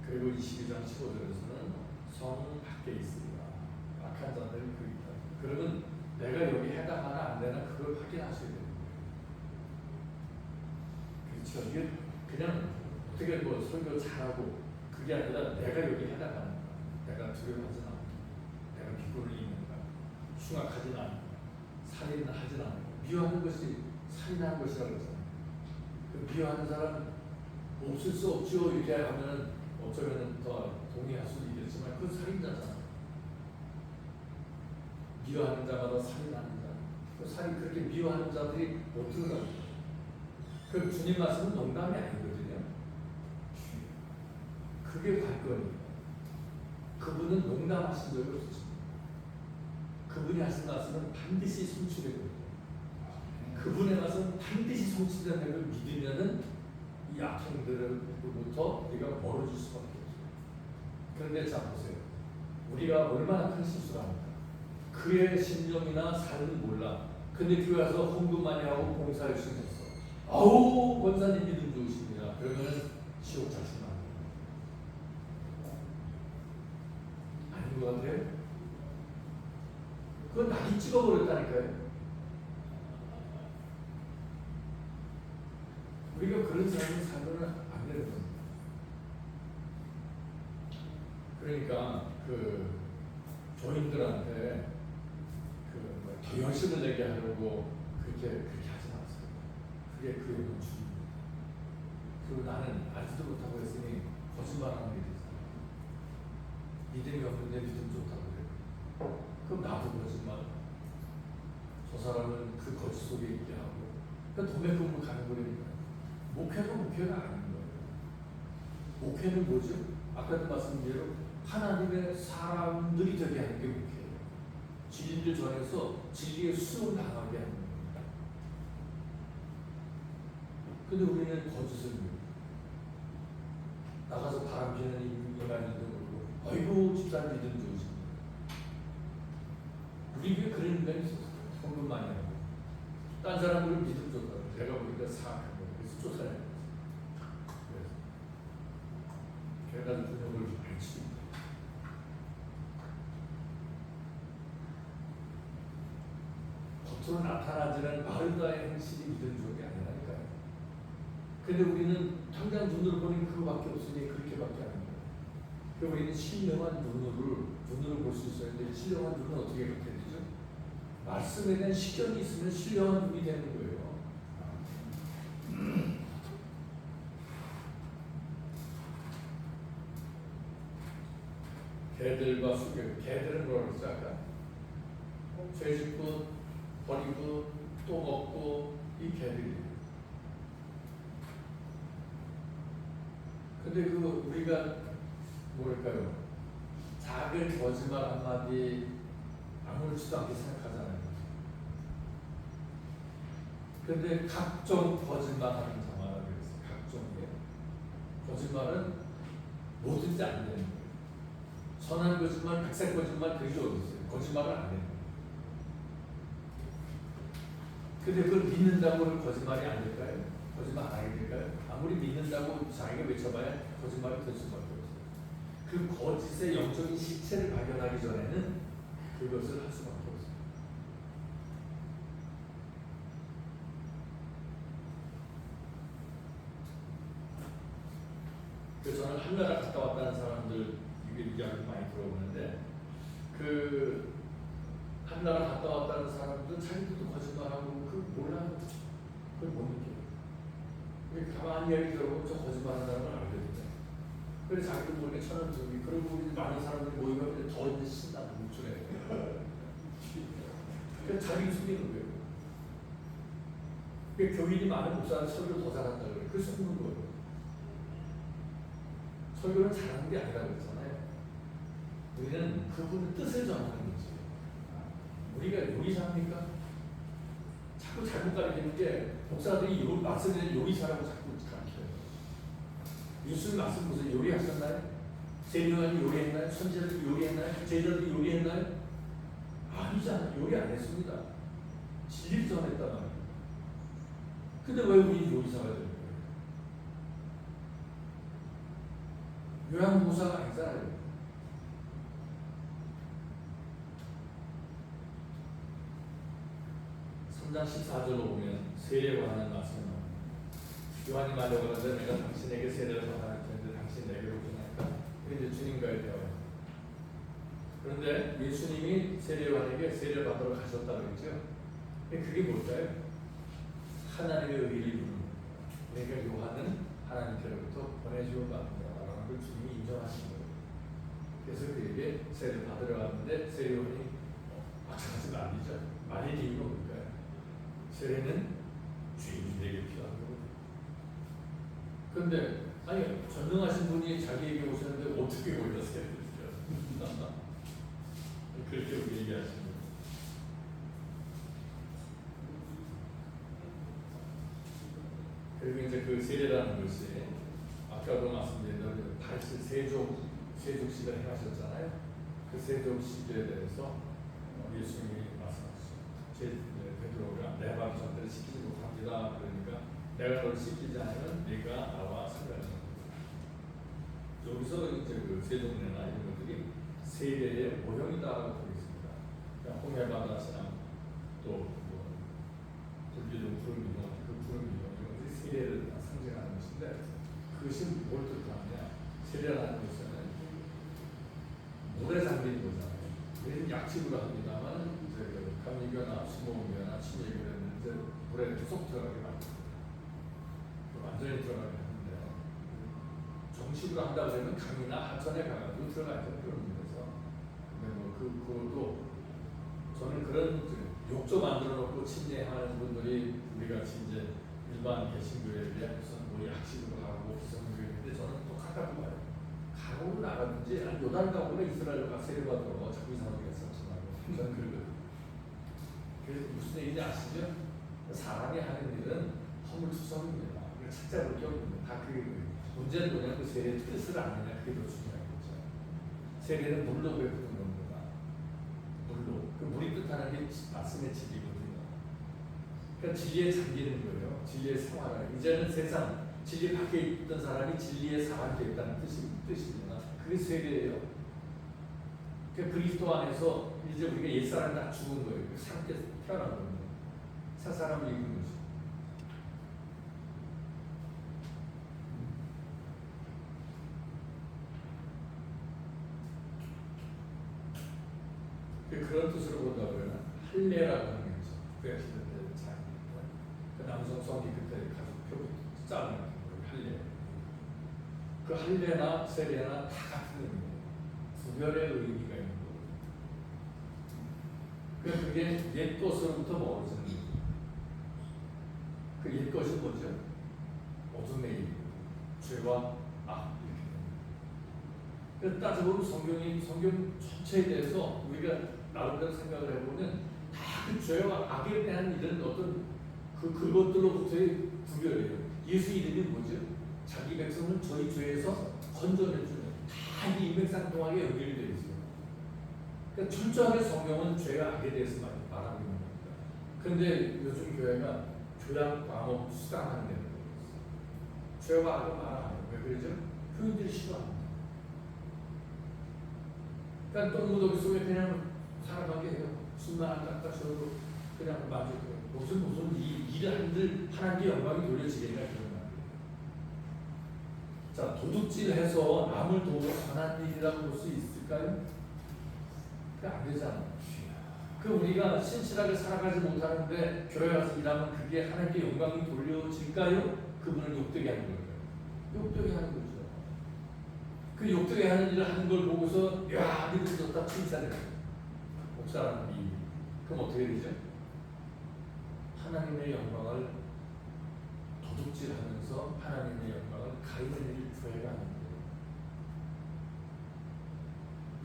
그리고 22장 15절에서는 성 밖에 있으리라. 악한 자들이 그 있다. 그러면 내가 여기 해당하나 안 되나 그걸 확인하셔야 되는 거예요. 그렇죠. 이게 그냥 어떻게 뭐 설교 잘하고 그게 아니라 내가 여기 해당하는가, 내가 두려워하진 않는가, 내가 비굴을 입는가, 흉악하진 않는가, 살인을 하진 않는가. 미워하는 것이 살인하는 것이라고 그러잖아요. 그 미워하는 사람 없을 수 없죠 이렇게 하면 어쩌면 더 동의할 수도 있겠지만 그건 살인자잖아요. 미워하는 자마다 살인하는 자. 그 살인 그렇게 미워하는 자들이 못 들어가요. 그럼 주님 말씀은 농담이 아니거든요. 그게 관건이에요. 그분은 농담하신 적이 없으십니다. 그분이 하신 말씀은 반드시 성취되거든요. 그분의 말씀은 반드시 성취되는 걸 믿으면은 이 악행들로부터 우리가 멀어질 수밖에 없어요. 그런데 자 보세요. 우리가 얼마나 큰 실수를 합니까? 그의 신념이나 삶은 몰라. 근데 교회 와서 헌금 많이 하고 봉사 열심히 했어. 아우 권사님 믿음 좋으십니다. 그러면 지옥 자신만 아닌 것 같아요. 그건 낙이 찍어버렸다니까요. 우리가 그런 삶을 살면 안 되는 겁니다. 그러니까 그 교인들한테 더 열심을 내게 하려고 그렇게 하지 않았어요. 그게 그의 원칙입니다. 그리고 나는 알지도 못하고 했으니 거짓말하는 게 있어요. 믿음이 없는데 믿음 좋다고 그래요. 그럼 나도 거짓말. 저 사람은 그 거짓 속에 있게 하고 그러니까 도매금으로 가는 거니까. 목회가 아닌 거예요. 목회는 뭐죠? 아까도 말씀드린 대로 하나님의 사람들이 되게 하는 게 목회예요. 진리를 전해서 진리의 수용을 당하게 하는 겁니다. 근데 우리는 거짓을 믿어요. 나가서 바람 피는 인간인도 모르고 아이고 집사님 믿음 좋으십니다. 우리 교회 그런 인간이 있었어요. 헌금 많이 하고 딴 사람들은 믿음 좋다고 내가 보니까 사악한 거예요. 그래서 쫓아내요. 그래서 걔가 분명을 많이 칩니다. 겉으로 나타나지는 마을다의 행실이 믿음 좋은 게 아니라니까요. 근데 우리는 당장 눈으로 보니 그거밖에 없으니 그렇게밖에 안 합니다. 그럼 우리는 신령한 눈으로 볼 수 있어야 되는데 신령한 눈은 어떻게 갖게 되죠? 말씀에 대한 식견이 있으면 신령한 눈이 되는 거예요. 개들과 수개, 개들은 뭐라고 했죠 아까? 죄 짓고 버리고 또 먹고 이 개들이에요. 근데 그 우리가 뭐랄까요? 작은 거짓말 한마디 아무렇지도 않게 생각하잖아요. 근데 각종 거짓말하는 자마다 그랬어요. 각종의 거짓말은 뭐든지 안 되는 거예요. 선한 거짓말, 백색 거짓말 그게 어디 있어요? 거짓말은 안 되는 거예요. 근데 그걸 믿는다고 거짓말이 안 될까요? 거짓말 안 하게 될까요? 아무리 믿는다고 자기가 외쳐봐야 거짓말이 될 수밖에 없어요. 그 거짓의 영적인 실체를 발견하기 전에는 그것을 할 수밖에 없어요. 그래서 저는 한나라 갔다 왔다는 사람들 이야기 많이 들어보는데 그 한나라 갔다 왔다는 사람들은 자기들도 거짓말하고 그 몰라요. 그걸 못 느껴요. 가만히 이야기 들어보면 저 거짓말하는 사람을 알거든요. 그래서 자기도 모르게 천연두기 그리고 우리 많은 사람들이 모이면 더 이제 신나고 묵주해요. 그래서 자기 숨기는 거예요. 그러니까 교인이 많은 목사는 설교를 더 잘한다 그래요. 그래서 숨는 거예요. 설교는 잘하는 게 아니라고 그랬잖아요. 우리는 그분의 뜻을 전하는 거지. 우리가 요리사입니까? 자꾸 잘못 가르치는 게 목사들이 말씀에 요리사라고 자꾸 가르쳐요. 예수님 말씀 무슨 요리하셨나요? 세뇨한이 요리했나요? 선지자들이 요리했나요? 제자들이 요리했나요? 아니잖아요. 요리 안 했습니다. 진리를 전했단 말이에요. 근데 왜 우리 요리사가 되는 거예요? 요양보사가 아니잖아요. 장 14절로 보면 세례 관한 말씀이 나옵니다. 요한이 말려가는데 내가 당신에게 세례를 받아낼 텐데 당신 내게로 오시나이까. 이게 이제 주님과의 대화예요. 그런데 예수님이 세례요한에게 세례를 받으러 가셨다고 했죠. 그게 뭘까요? 하나님의 의를 이루는 거예요. 그러니까 요한은 하나님께로부터 보내주어 받는다라는 걸 주님이 인정하신 거예요. 그래서 그에게 세례를 받으러 갔는데 세례요한이 마찬가지 말이죠. 말의 이유가 뭘까요? 세례는 죄인들에게 필요한 거거든요. 그런데 아니 전능하신 분이 자기에게 오셨는데 어떻게 올렸어요? 그렇게 우리 얘기하시는 거예요. 그리고 이제 그 세례라는 것이 아까도 말씀드린 대로 다시 세족식을 행하셨잖아요. 그 세족식에 대해서 예수님이 말씀하셨죠. 베드로가 내 밥 전대를 시키지 못합니다. 그러니까 내가 너를 시키지 않으면 네가 나와 상관이 없다. 여기서 이제 그 세종례나 이런 것들이 세례의 모형이다라고 보고 있습니다. 그러니까 홍해바다시나 또 불기둥, 구름기둥, 그 구름기둥 이것이 세례를 상징하는 것인데 그것이 뭘 뜻하느냐? 세례라는 것은 물에 잠기는 거잖아요. 우리는 약식으로 합니다만 이제 그 감리교나 수모교나 침례교는 이제 물에 계속 들어가게 만듭니다. 완전히 들어가게 하는데 정식으로 한다 그러면 강이나 하천에 가가지고 들어가죠. 그런 데서. 근데 뭐 그것도 저는 그런 욕조 만들어 놓고 침례하는 분들이 우리 같이 이제 일반 개신교에 대한 무슨 뭐 약식으로 하고 비성교회인데 저는 똑같다고 봐요. 가고로 나가든지 아니 요단 가고로 이스라엘 가 세례받으러 자꾸 이상하게 했었지만 저는 그러거든요. 그래서 무슨 얘기인지 아시죠? 사람이 하는 일은 허물투성입니다. 찾아볼 게 없는데 다 그게 문제는 뭐냐면 그 세례의 뜻을 아느냐 그게 더 중요한 거죠. 세례는 물로 베푸는 겁니다. 물로. 그 물이 뜻하는 게 말씀의 진리거든요. 그러니까 진리에 잠기는 거예요. 진리의 생활을. 이제는 세상 진리 밖에 있던 사람이 진리에 사람이 됐다는 뜻입니다. 그게 세례예요. 그러니까 그리스도 안에서 이제 우리가 옛사람이 다 죽은 거예요. 그 새롭게 태어난 겁니다. 새 사람을 입은 거죠. 그런 뜻으로 본다고요. 할례라고 하는 거죠. 구약 시대 때 잘. 그 남성 성기 그때 가족 표 짜는 할례. 그 할례나 세례나 다 같은 의미예요. 구별의 의미가 있는 거예요. 그게 옛 것으로부터 멀어지는 거예요. 그 옛 것이 뭐죠? 어둠의 일, 죄와 악 이렇게 됩니다. 따져보면 성경 전체에 대해서 우리가 나름대로 생각을 해보면 다 그 죄와 악에 대한 이런 어떤 그것들로부터의 구별이에요. 예수 이름이 뭐죠? 자기 백성은 저희 죄에서 건져내주는 다 이 인맥상통하게 연결되어 있어요. 그러니까 철저하게 성경은 죄와 악에 대해서 말하고 있는 겁니다. 그런데 요즘 교회가 교양 과목 수강하는 데는 죄와 악을 말 안 해요. 왜 그러죠? 교인들이 싫어합니다. 그러니까 똥무더기 속에 그냥 살아가게 해요. 술만 안 닦아서도 그냥 만족해요. 무슨 일을 한들 하나님께 영광이 돌려지겠냐 그런 말이에요. 자, 도둑질해서 남을 도로 선한 일이라고 볼 수 있을까요? 그게 안 되잖아요. 그 우리가 신실하게 살아가지 못하는데 교회 와서 일하면 그게 하나님께 영광이 돌려질까요? 그분을 욕되게 하는 거예요. 욕되게 하는 거죠. 그 욕되게 하는 일을 하는 걸 보고서 야, 믿음졌다 칭찬해요. 목사라는 이유. 그럼 어떻게 되죠? 하나님의 영광을 도둑질하면서 하나님의 영광을 가리는 일을 교회가 하는 거예요.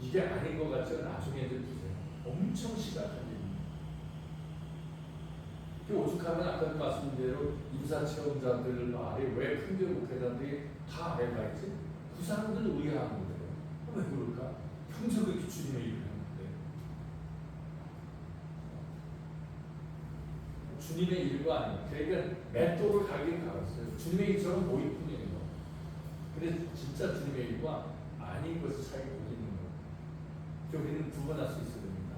이게 아닌 것 같죠? 나중에 이제 보세요. 엄청 심각한 일입니다. 오죽하면 아까 말씀드린 대로 임사체험자들 아래 왜 큰교 목회자들이 다 아래 가 있지? 그 사람들 의아한 거예요. 왜 그럴까? 평생 그렇게 주님의 일을 하는데 주님의 일과 아니에요. 그러니까 맷돌을 가긴 가봤어요. 주님의 일처럼 보일 뿐이에요. 근데 진짜 주님의 일과 아닌 것을 차이가 보이는 거예요. 우리는 구분할 수 있어야 됩니다.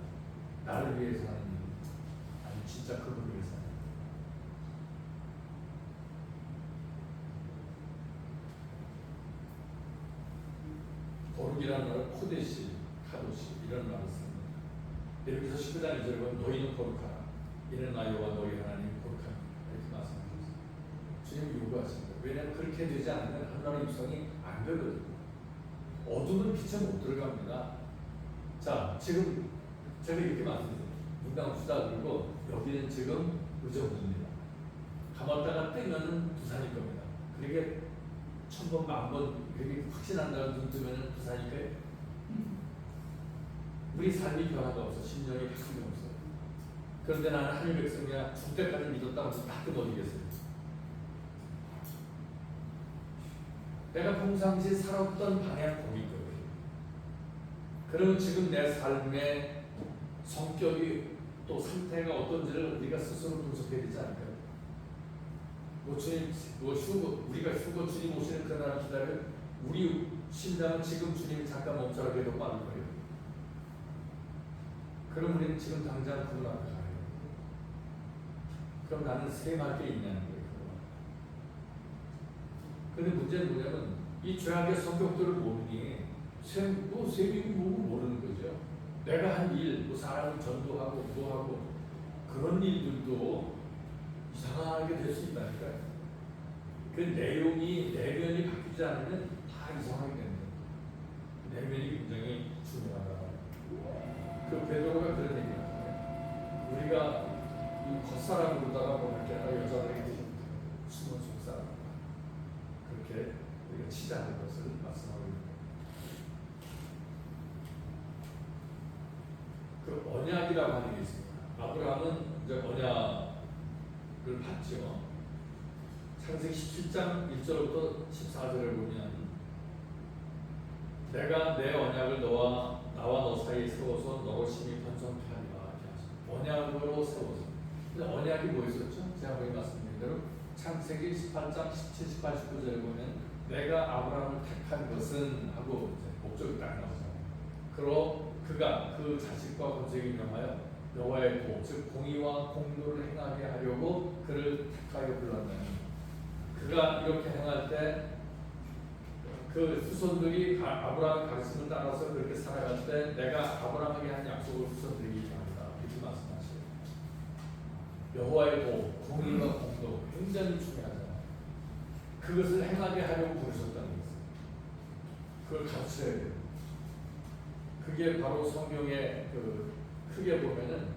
나를 위해서 하는 일, 아니 진짜 그분을 위해서 하는 일. 거룩이라는 말은 코데시, 카도시 이런 말을 씁니다. 여기서 19장 2절에 보면 너희는 거룩하라. 이는 나 여호와 너희 하나님 거룩하라. 이렇게 말씀하셨어요. 주님 요구하십니다. 왜냐하면 그렇게 되지 않으면 하나님의 입성이 안 되거든요. 어둠은 빛에 못 들어갑니다. 자, 지금 제가 이렇게 말씀드려요. 눈 감읍시다. 그리고 여기는 지금 의정부입니다. 감았다가 뜨면 부산일 겁니다. 그러게 1000번, 10,000번 그렇게 확신한다고 눈 뜨면 부산일까요? 우리 삶이 변화가 없어. 심령이 바뀐 게 없어요. 그런데 나는 하늘 백성이야. 죽을 때까지 믿었다고 해서 가끔 어디겠어요? 내가 평상시 살았던 방향 거기 거예요. 그러면 지금 내 삶의 성격이 또 상태가 어떤지를 우리가 스스로 분석해야 되지 않을까요? 뭐 주님, 뭐 휴거, 우리가 휴거 주님 오시는 그날을 기다려 우리 심장은 지금 주님이 잠깐 멈춰라 해도 빠를 거예요. 그럼 우리는 지금 당장 그분 앞에 가요. 그럼 나는 세임할 게 있냐는 거예요. 근데 문제는 뭐냐면 이 죄악의 성격들을 모르니 세임이 모르는 거죠. 내가 한 일, 뭐 사람을 전도하고 뭐하고 그런 일들도 이상하게 될 수 있다니까요. 그 내용이 내면이 바뀌지 않으면 다 이상하게 됩니다. 내면이 굉장히 중요하다. 그 베드로가 그런 얘기를 하잖아요. 우리가 이 겉사람 보다가 보면 여자들에게 숨은 속사람 그렇게 우리가 치자는 것을 말씀하고 있습니다. 그 언약이라고 하는 게 있습니다. 아브라함은 이제 언약을 받죠. 창세기 17장 1절부터 14절을 보면 내가 내 언약을 나와 너 사이에 세워서 너로 심히 번성케 하리라 이렇게 하십니다. 언약으로 세워서. 근데 언약이 뭐 있었죠? 제가 거기 말씀드린 대로 창세기 18장 17, 18, 19절에 보면 내가 아브라함을 택한 것은 하고 이제 목적이 딱 나오잖아요. 그가 그 자식과 건색이 명하여 여호와의 도, 즉 공의와 공도를 행하게 하려고 그를 택하여 불렀나니 그가 이렇게 행할 때 그 후손들이 아브라함의 가르침을 따라서 그렇게 살아갈 때 내가 아브라함에게 한 약속을 후손들에게 합니다. 이렇게 말씀하시죠. 여호와의 도, 공의와 공도 굉장히 중요하잖아요. 그것을 행하게 하려고 부르셨다는 것이에요. 그걸 가르쳐야 돼요. 그게 바로 성경에 크게 보면은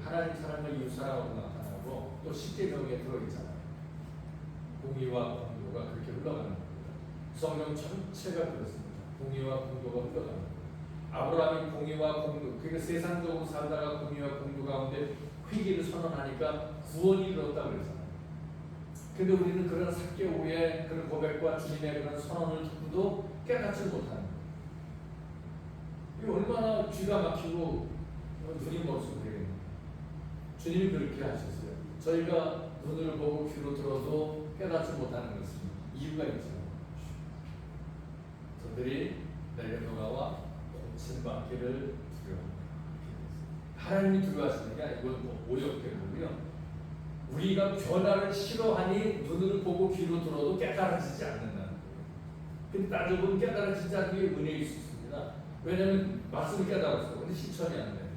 하나님 사랑과 이웃 사랑으로 나타나고 또 십계명에 들어있잖아요. 공의와 공도가 그렇게 흘러가는 겁니다. 성경 전체가 그렇습니다. 공의와 공도가 흘러가는 겁니다. 아브라함이 공의와 공도, 그러니까 세상적으로 살다가 공의와 공도 가운데 회개를 선언하니까 구원이 이루었다고 그랬잖아요. 근데 우리는 그런 삭개 후에 그런 고백과 주님의 그런 선언을 듣고도 깨닫지 못하는 거예요. 이게 얼마나 귀가 막히고 눈이 멀어서 되겠네요. 주님이 그렇게 하셨어요. 저희가 눈을 보고 귀로 들어도 깨닫지 못하는 것은 이유가 있죠. 저들이 내게 돌아와 고침받기를 두려워합니다. 하나님이 두려워하시는 게 아니고 오역되고요. 우리가 변화를 싫어하니 눈을 보고 귀로 들어도 깨달아지지 않는다는 거예요. 근데 따져보면 깨달아지지 않는 게 은혜일 수 있습니다. 왜냐하면 말씀을 깨달았어. 근데 실천이 안 돼.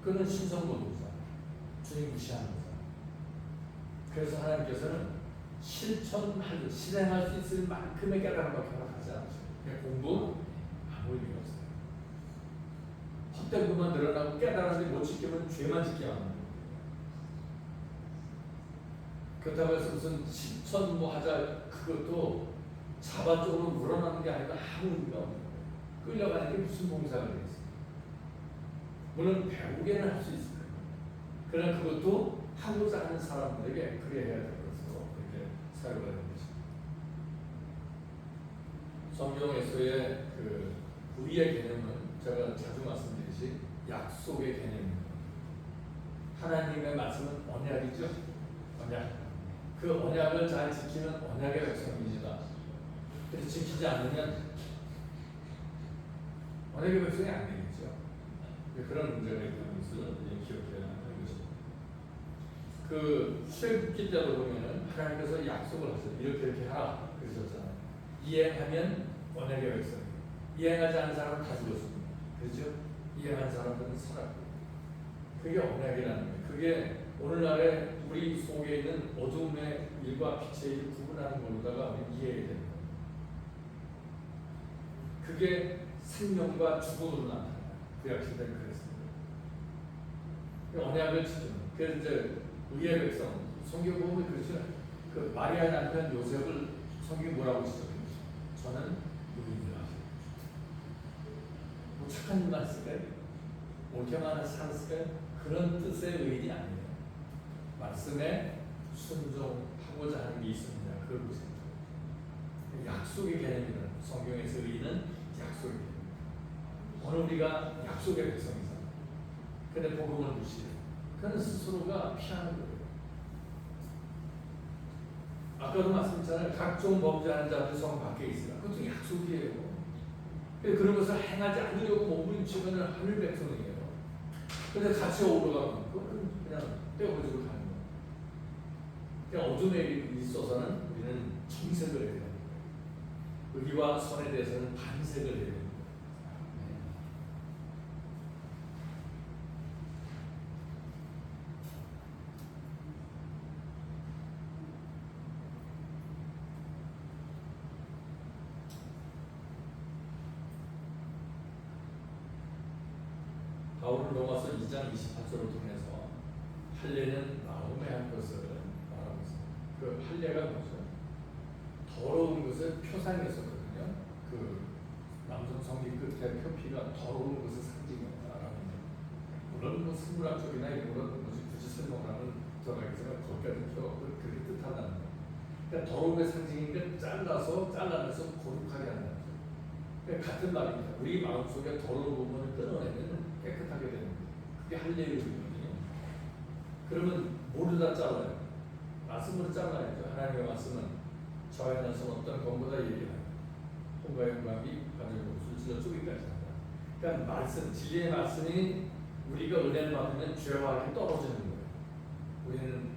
그는 신성모독자. 주님 무시하는 거잖아. 그래서 하나님께서는 실행할 수 있을 만큼의 깨달음밖에 허락하지 않으셔요. 그냥 공부 아무 의미가 없어요. 헛된 것만 늘어나고 깨달았는데 못 지키면 죄만 지키게 하는 거예요. 그렇다고 해서 무슨 실천 뭐 하자 그것도 자발적으로 물어나는 게 아니라 아무 의미가 없는 거예요. 끌려가는 게 무슨 봉사가 되겠어요. 물론 배우게는 할 수 있을 거예요. 그러나 그것도 하고자 하는 사람들에게 그래야 될 것으로 이렇게 사용을 하는 것입니다. 성경에서의 그 의의 개념은 제가 자주 말씀드리듯이 약속의 개념입니다. 하나님의 말씀은 언약이죠. 언약. 그 언약을 잘 지키는 언약의 백성입니다. 그래서 지키지 않으면 언약의 백성이 안 되겠죠. 그런 문제가 있다는 것을 기억해야 하는 것입니다. 그 출애굽기 때도 보면은 하나님께서 약속을 하셨어요. 이렇게 하라 그러셨잖아요. 이행하면 언약의 백성이에요. 이행하지 않은 사람은 다 죽었습니다. 그렇죠? 이행한 사람들은 살았고. 그게 언약이라는 거예요. 그게 오늘날에 우리 속에 있는 어둠의 일과 빛의 일을 구분하는 걸로다가 우리 이해해야 됩니다. 그게 생명과 죽음으로 나타나요. 구약시대는 그랬습니다. 언약을 지키는. 그래서 이제 의의 백성, 성경 보면 그렇죠. 그 마리아의 남편 요셉을 성경이 뭐라고 지적했죠? 저는 의인이라. 뭐 착한 일만 했을까요? 옳게만 살았을까요? 그런 뜻의 의인이 아니에요. 말씀에 순종하고자 하는 게 있습니다. 그걸 보세요. 약속의 개념이라는 성경에서 의인은 약속의 개념. 오늘 우리가 약속의 백성이잖아. 근데 복음을 무시해. 그는 스스로가 피하는 거예요. 아까도 말씀드렸잖아요. 각종 범죄하는 자들 성 밖에 있으라. 그것도 약속이에요. 그런 것을 행하지 않으려고 몸부림치면 하늘 백성이에요. 근데 같이 어우러가면 그건 그냥 떼어버리고 가는 거예요. 그냥 어둠에 있어서는 우리는 정색을 해야 돼요. 의와 선에 대해서는 반색을 해야 돼요. 바울은 로마서 2장 28절을 통해서 할례는 마음에 한 것을 말하고 있습니다. 그 할례가 뭐죠? 더러운 것을 표상했었거든요. 그 남성 성기 끝에 표피가 더러운 것을 상징한다라는 거. 물론 뭐 생물학적이나 이런 거는 굳이 설명하면 들어가겠지만 거기까지 표 그렇게 뜻한다는 거. 그러니까 더러움의 상징인 게 잘라내서 거룩하게 한다는 거죠. 그러니까 같은 말입니다. 우리 마음속에 더러운 부분을 끊어내면 깨끗하게 되는 거예요. 그게 할례의 의미거든요. 그러면 모두 다 잘라요. 말씀으로 잘라야죠. 하나님의 말씀은 저의 나선 어떤 것보다 예리하다. 홍과의 홍감이 바늘 옷을 찔러 쪼기까지 한다. 그러니까 말씀, 진리의 말씀이 우리가 은혜를 받으면 죄와 이렇게 떨어지는 거예요. 우리는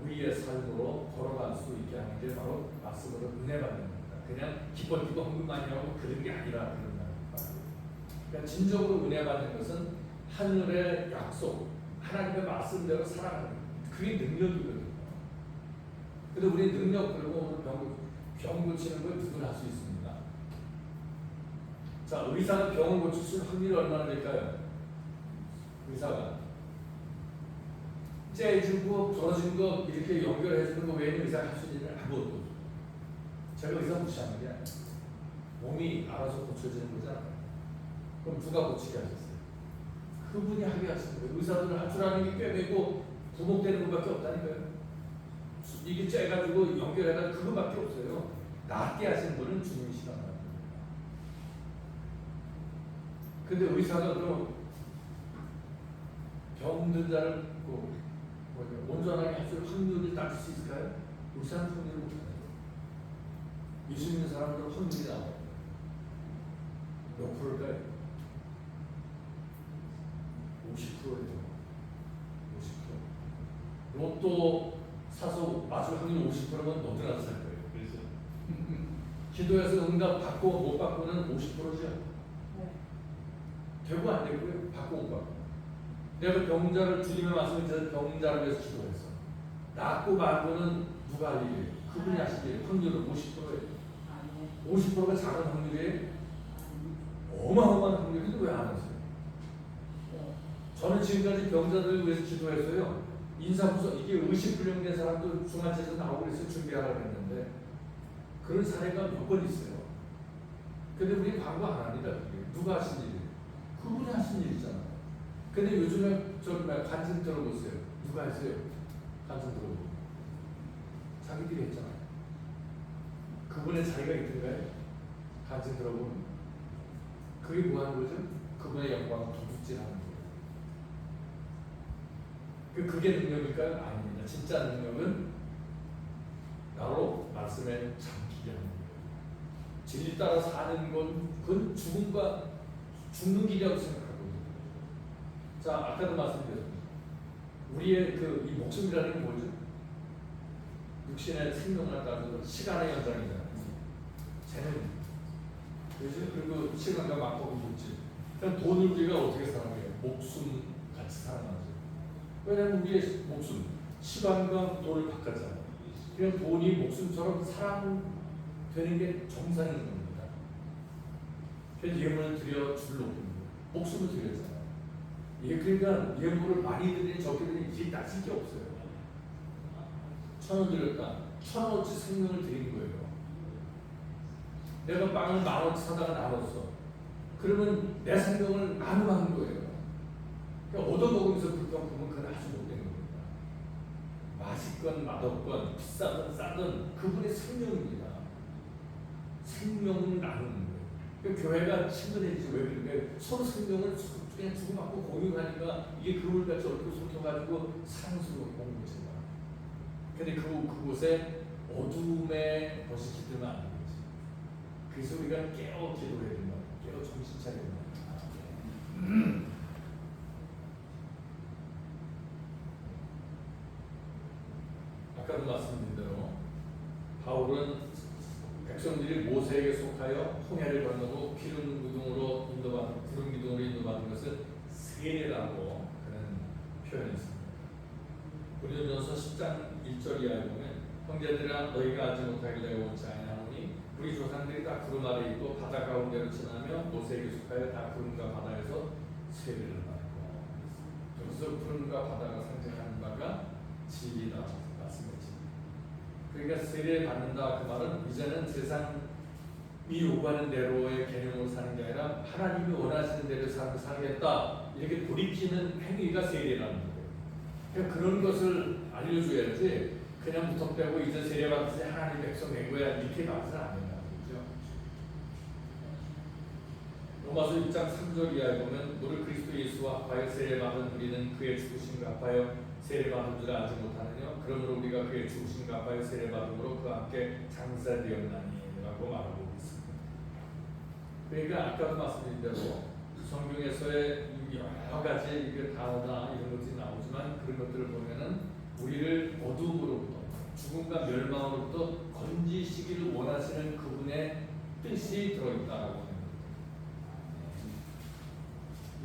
우리의 삶으로 걸어갈 수 있게 하는 게 바로 말씀으로 은혜 받는 겁니다. 그냥 기뻐 헌금 많이 하고 그런 게 아니라 그런 말입니다. 그러니까 진정으로 은혜 받는 것은 하늘의 약속, 하나님의 말씀대로 살아가는 거예요. 그게 능력이거든요. 근데 우리 능력 그리고 병 고치는 걸 누구나 할 수 있습니다. 자, 의사가 병을 고칠 수 있는 확률이 얼마나 될까요? 의사가 째주고 부러진 거 이렇게 연결해주는 거 외에는 의사가 할 수 있는 일은 아무것도 없어요. 제가 의사 무시하는 게 아니에요. 몸이 알아서 고쳐지는 거잖아요. 그럼 누가 고치게 하셨어요? 그분이 하게 하신 거예요. 의사들은 할 줄 아는 게 꿰매고 부목되는 것밖에 없다니까요. 이게 째가지고 연결해가지고 그거밖에 없어요. 낫게 하신 분은 주님이시란 말이에요. 근데 의사가 그럼 병든 자를 온전하게 할 수 있는 확률을 따질 수 있을까요? 의사는 확률을 못해요. 예수 믿는 사람들은 확률이 나와요. 몇 프로일까요? 50%예요. 50%. 로또 사서 맞을 확률 50%면 너도나 살 거예요. 그래서 기도해서 응답 받고 못 받고는 50%죠. 네. 되고 안 되고요. 받고 못 받고. 내가 병자를 주님의 말씀을 들어서 병자를 위해서 기도했어. 낫고 말고는 누가 할 일이에요? 그분이 하실 일이에요. 확률은 50%예요. 50%가 작은 확률이에요. 어마어마한 확률인데 왜 안 하세요? 저는 지금까지 병자들을 위해서 기도했어요. 인사부서 이게 의식불명된 사람도 중환자에서 나오고 그래서 준비하라고 했는데 그런 사례가 몇 번 있어요. 근데 우리 광고 안 합니다. 그게. 누가 하신 일이에요? 그분이 하신 일이잖아요. 근데 요즘에 간증 들어보세요. 누가 했어요? 간증 들어보고 자기들이 했잖아요. 그분의 자리가 있던가요? 간증 들어보면 그게 뭐 하는 거죠? 그분의 영광을 도둑질하는 거예요. 그게 능력일까요? 아닙니다. 진짜 능력은 바로 말씀에 잠기게 하는 거예요. 진리 따라 사는 건 그건 죽는 길이라고 생각하거든요. 자, 아까도 말씀드렸습니다. 우리의 이 목숨이라는 게 뭐죠? 육신의 생명을 따져서 시간의 연장이잖아요. 쟤는 요즘 그리고 시간과 맞고 묻지. 그럼 돈을 우리가 어떻게 사랑해요? 목숨 같이 사랑하죠. 왜냐면 우리의 목숨, 시간과 돈을 바꿨잖아요. 그냥 돈이 목숨처럼 사랑되는 게 정상인 겁니다. 그래서 예물을 드려 줄 높입니다. 목숨을 드렸잖아요. 이게 그러니까 예물을 많이 드리는 적게들이 이게 따질 게 없어요. 1,000원 드렸다. 1,000원어치 생명을 드린 거예요. 내가 빵을 10,000원치 사다가 나눴어. 그러면 내 생명을 나눔하는 거예요. 그러니까 얻어먹으면서 불평 보면 그건 아주 못된 겁니다. 맛있건 맛없건 비싸든 싸든 그분의 생명입니다. 생명을 나누는 거예요. 그러니까 교회가 친근해지지 왜 그러니까 서로 생명을 그냥 주고받고 공유하니까 이게 그물같이 얼굴 솟아가지고 상수로 공부지만. 근데 그곳에 어둠의 것이 깃들면 안 되지. 그래서 우리가 깨어 기도해야 된다. 깨어 정신 차려야 된다. 아까도 말씀드린 대로 바울은 백성들이 모세에게 속하여 홍해를 건너고 기름 기둥으로 인도받은 것을 세례라고 그는 표현했습니다. 고린도전서 10장 1절 이하에 보면 형제들아 너희가 알지 못하길 내가 원치 아니하노니 우리 조상들이 다 구름 아래 있고 바다 가운데로 지나며 모세에게 속하여 다 구름과 바다에서 세례를 받고 여기서 구름과 바다가 상징하는 바가 진리다 말씀했지. 그러니까 세례를 받는다 그 말은 이제는 세상이 요구하는 대로의 개념으로 사는 게 아니라 하나님이 원하시는 대로 살겠다 이렇게 돌이키는 행위가 세례라는 거예요. 그러니까 그런 것을 알려줘야지 그냥 무턱대고 이제 세례 받듯이 하나님 백성 된 거야 이렇게 말은 안 된다는 거죠. 로마서 6장 3절 이하에 보면 너를 그리스도 예수와 합하여 세례 받은 우리는 그의 죽으심과 합하여 세례 받은 줄 알지 못하느냐 그러므로 우리가 그의 죽으심과 합하여 세례 받음으로 그와 함께 장사되었나니라고 말하고 있습니다. 그러니까 아까도 말씀드린 대로 성경에서의 여러 가지 이게 다나 이런 것들이 나오지만 그런 것들을 보면은 우리를 어둠으로부터 죽음과 멸망으로부터 건지시기를 원하시는 그분의 뜻이 들어있다라고 합니다.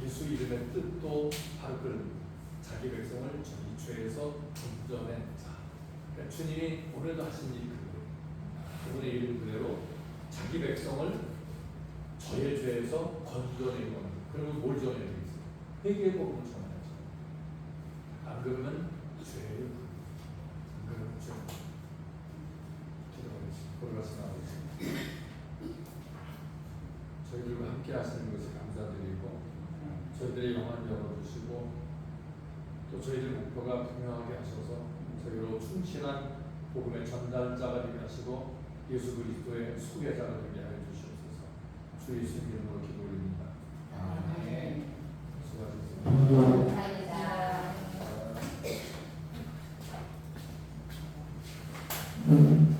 예수 이름의 뜻도 바로 그 자기 백성을 이 죄에서 건져낸 자. 그러니까 주님이 오늘도 하신 일이 그거예요. 그분의 이름 그대로 자기 백성을 저의 죄에서 건져내는 겁니다. 그러면 뭘 전해야 되겠어요? 회개의 복음을 전해야죠. 안 그러면 죄예요. 안 그러면 죄. 기도하겠습니다. 돌아가신 아버지, 저희들과 함께 하시는 것을 감사드리고 저희들의 영혼 열어주시고 또 저희들 목표가 분명하게 하셔서 저희로 충실한 복음의 전달자가 되게 하시고 예수 그리스도의 소개자가 되게 하여 주시옵소서. 주 예수 이름으로 기도 올립니다. 아멘. 수고하셨습니다. 감사합니다.